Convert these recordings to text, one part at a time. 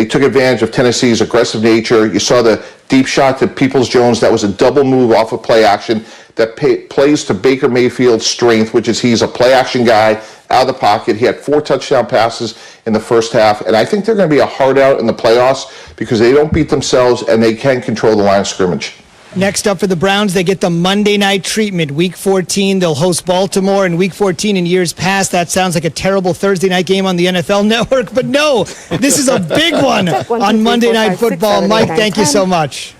They took advantage of Tennessee's aggressive nature. You saw the deep shot to Peoples-Jones. That was a double move off of play action that plays to Baker Mayfield's strength, which is he's a play action guy out of the pocket. He had 4 touchdown passes in the first half, and I think they're going to be a hard out in the playoffs because they don't beat themselves and they can control the line of scrimmage. Next up for the Browns, they get the Monday night treatment. Week 14, they'll host Baltimore. In Week 14 in years past, that sounds like a terrible Thursday night game on the NFL Network. But no, this is a big one on Monday Night Football. Mike, thank you so much.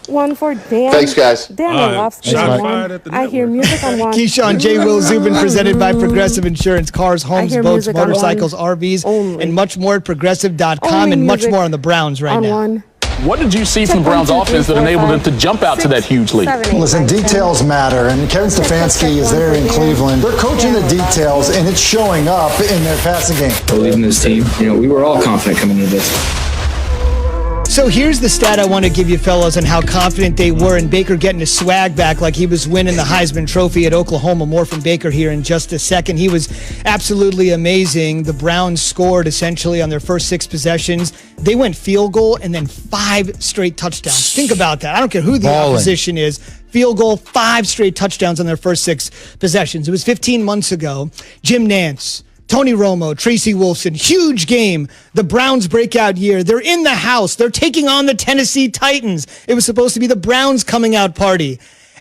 One for Dan. Thanks, guys. Dan Orlovsky on one. I hear music on one. Keyshawn, J. Will Zubin, presented by Progressive Insurance. Cars, homes, boats, motorcycles, RVs, and much more at Progressive.com, and much more on the Browns right now. What did you see from the Browns offense that enabled them to jump out to that huge lead? Listen, details matter, and Kevin Stefanski is there in Cleveland. They're coaching the details, and it's showing up in their passing game. I believe in this team. We were all confident coming into this. So here's the stat I want to give you, fellas, on how confident they were in Baker getting his swag back like he was winning the Heisman Trophy at Oklahoma. More from Baker here in just a second. He was absolutely amazing. The Browns scored essentially on their first 6 possessions. They went field goal and then 5 straight touchdowns. Think about that. I don't care who the opposition is. Field goal, 5 straight touchdowns on their first 6 possessions. It was 15 months ago. Jim Nance, Tony Romo, Tracy Wolfson, huge game. The Browns breakout year. They're in the house. They're taking on the Tennessee Titans. It was supposed to be the Browns coming out party.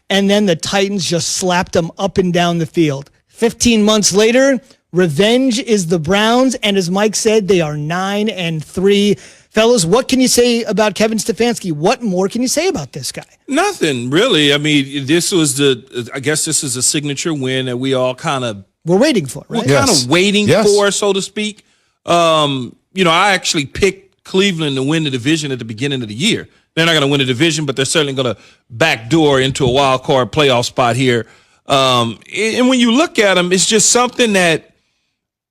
And then the Titans just slapped them up and down the field. 15 months later, revenge is the Browns. And as Mike said, they are 9-3. Fellas, what can you say about Kevin Stefanski? What more can you say about this guy? Nothing, really. I mean, I guess this is a signature win that we all kind of we're waiting for, right? We're kind of waiting for, so to speak. I actually picked Cleveland to win the division at the beginning of the year. They're not going to win the division, but they're certainly going to backdoor into a wild card playoff spot here. And when you look at them, it's just something that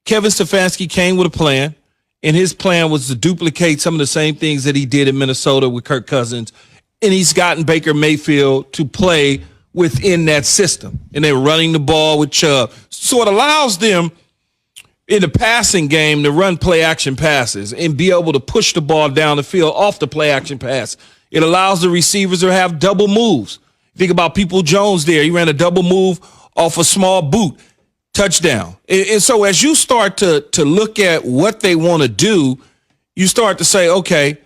Kevin Stefanski came with a plan, and his plan was to duplicate some of the same things that he did in Minnesota with Kirk Cousins, and he's gotten Baker Mayfield to play within that system, and they're running the ball with Chubb. So it allows them in the passing game to run play-action passes and be able to push the ball down the field off the play-action pass. It allows the receivers to have double moves. Think about Peoples-Jones there. He ran a double move off a small boot, touchdown. And so as you start to look at what they want to do, you start to say, okay,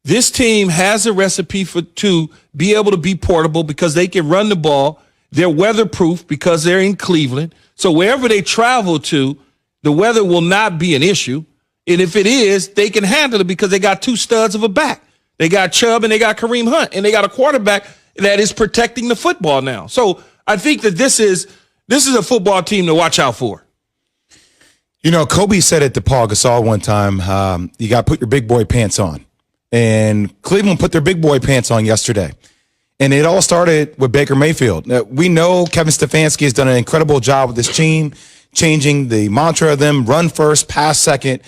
this team has a recipe to be able to be portable because they can run the ball. They're weatherproof because they're in Cleveland. So wherever they travel to, the weather will not be an issue. And if it is, they can handle it because they got 2 studs of a back. They got Chubb and they got Kareem Hunt, and they got a quarterback that is protecting the football now. So I think that this is a football team to watch out for. Kobe said it to Paul Gasol one time, you got to put your big boy pants on. And Cleveland put their big boy pants on yesterday. And it all started with Baker Mayfield. Now, we know Kevin Stefanski has done an incredible job with this team, changing the mantra of them, run first, pass second.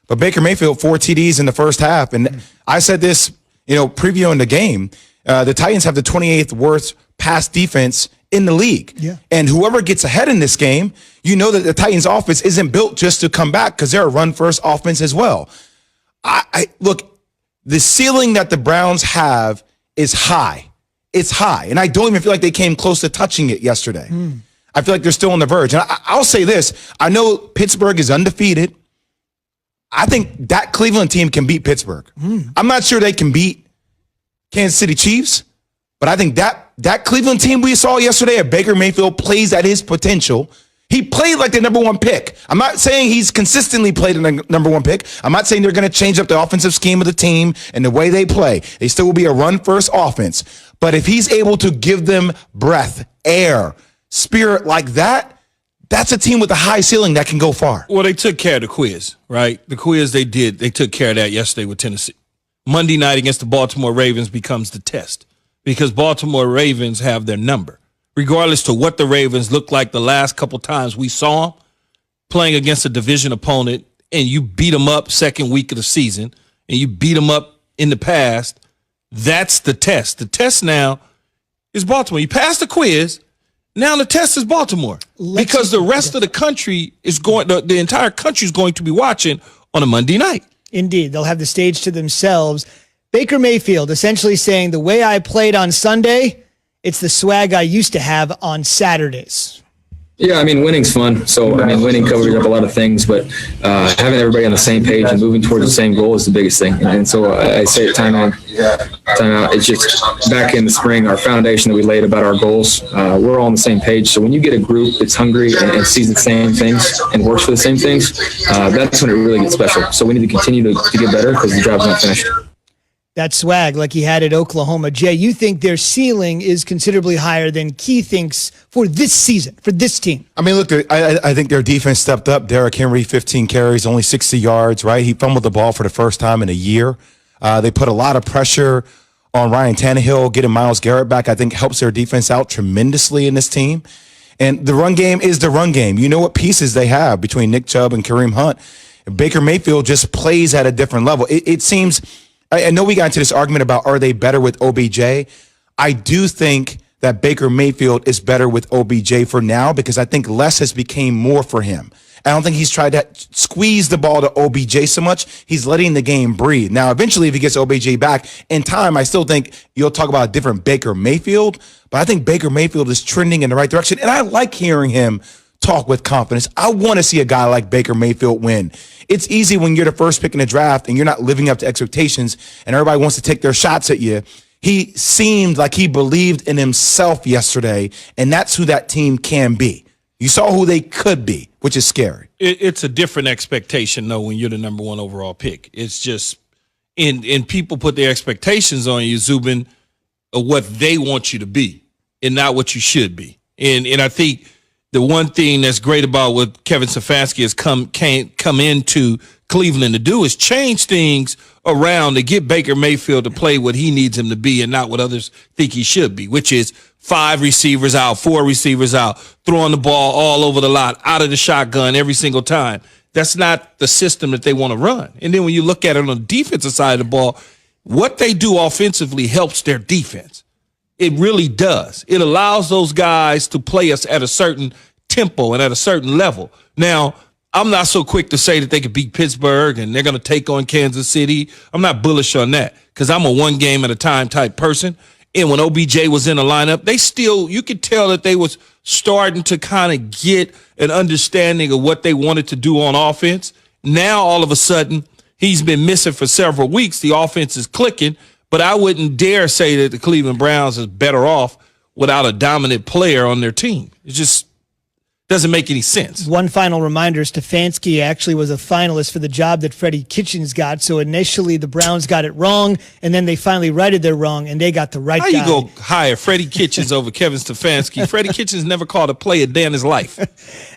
But Baker Mayfield, 4 TDs in the first half. And I said this, previewing the game, the Titans have the 28th worst pass defense in the league. Yeah. And whoever gets ahead in this game, you know that the Titans offense isn't built just to come back because they're a run first offense as well. Look, the ceiling that the Browns have is high. It's high. And I don't even feel like they came close to touching it yesterday. I feel like they're still on the verge. And I'll say this. I know Pittsburgh is undefeated. I think that Cleveland team can beat Pittsburgh. I'm not sure they can beat Kansas City Chiefs, but I think that Cleveland team we saw yesterday at Baker Mayfield plays at his potential. He played like the number 1 pick. I'm not saying he's consistently played the number 1 pick. I'm not saying they're going to change up the offensive scheme of the team and the way they play. They still will be a run-first offense. But if he's able to give them breath, air, spirit like that, that's a team with a high ceiling that can go far. Well, they took care of the quiz, right? The quiz they took care of that yesterday with Tennessee. Monday night against the Baltimore Ravens becomes the test because Baltimore Ravens have their number. Regardless to what the Ravens looked like the last couple times we saw them playing against a division opponent, and you beat them up second week of the season, and you beat them up in the past, that's the test. The test now is Baltimore. You passed the quiz, now the test is Baltimore. Because the rest of the country is the entire country is going to be watching on a Monday night. Indeed, they'll have the stage to themselves. Baker Mayfield essentially saying, the way I played on Sunday, it's the swag I used to have on Saturdays. Yeah, I mean, winning's fun. So, I mean, winning covers up a lot of things, but having everybody on the same page and moving towards the same goal is the biggest thing. And so I say it time out. It's just back in the spring, our foundation that we laid about our goals, we're all on the same page. So when you get a group that's hungry and sees the same things and works for the same things, that's when it really gets special. So we need to continue to get better because the job's not finished. That swag like he had at Oklahoma. Jay, you think their ceiling is considerably higher than Key thinks for this season, for this team? I mean, look, I think their defense stepped up. Derrick Henry, 15 carries, only 60 yards, right? He fumbled the ball for the first time in a year. They put a lot of pressure on Ryan Tannehill. Getting Myles Garrett back, I think, helps their defense out tremendously in this team. And the run game is the run game. You know what pieces they have between Nick Chubb and Kareem Hunt. Baker Mayfield just plays at a different level. It seems... I know we got into this argument about are they better with OBJ. I do think that Baker Mayfield is better with OBJ for now because I think less has become more for him. I don't think he's tried to squeeze the ball to OBJ so much. He's letting the game breathe. Now, eventually, if he gets OBJ back in time, I still think you'll talk about a different Baker Mayfield. But I think Baker Mayfield is trending in the right direction. And I like hearing him talk with confidence. I want to see a guy like Baker Mayfield win. It's easy when you're the first pick in the draft and you're not living up to expectations and everybody wants to take their shots at you. He seemed like he believed in himself yesterday, and that's who that team can be. You saw who they could be, which is scary. It's a different expectation, though, when you're the number one overall pick. It's just, and people put their expectations on you, Zubin, of what they want you to be and not what you should be. And I think the one thing that's great about what Kevin Stefanski has come into Cleveland to do is change things around to get Baker Mayfield to play what he needs him to be and not what others think he should be, which is 5 receivers out, 4 receivers out, throwing the ball all over the lot, out of the shotgun every single time. That's not the system that they want to run. And then when you look at it on the defensive side of the ball, what they do offensively helps their defense. It really does. It allows those guys to play us at a certain tempo and at a certain level. Now, I'm not so quick to say that they could beat Pittsburgh and they're going to take on Kansas City. I'm not bullish on that because I'm a one game at a time type person. And when OBJ was in the lineup, they still, you could tell that they was starting to kind of get an understanding of what they wanted to do on offense. Now, all of a sudden, he's been missing for several weeks. The offense is clicking. But I wouldn't dare say that the Cleveland Browns is better off without a dominant player on their team. It just doesn't make any sense. One final reminder, Stefanski actually was a finalist for the job that Freddie Kitchens got. So initially the Browns got it wrong, and then they finally righted their wrong, and they got the right guy. How you go hire Freddie Kitchens over Kevin Stefanski? Freddie Kitchens never called a play a day in his life.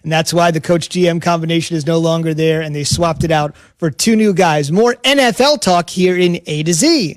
And that's why the coach-GM combination is no longer there, and they swapped it out for 2 new guys. More NFL talk here in A to Z.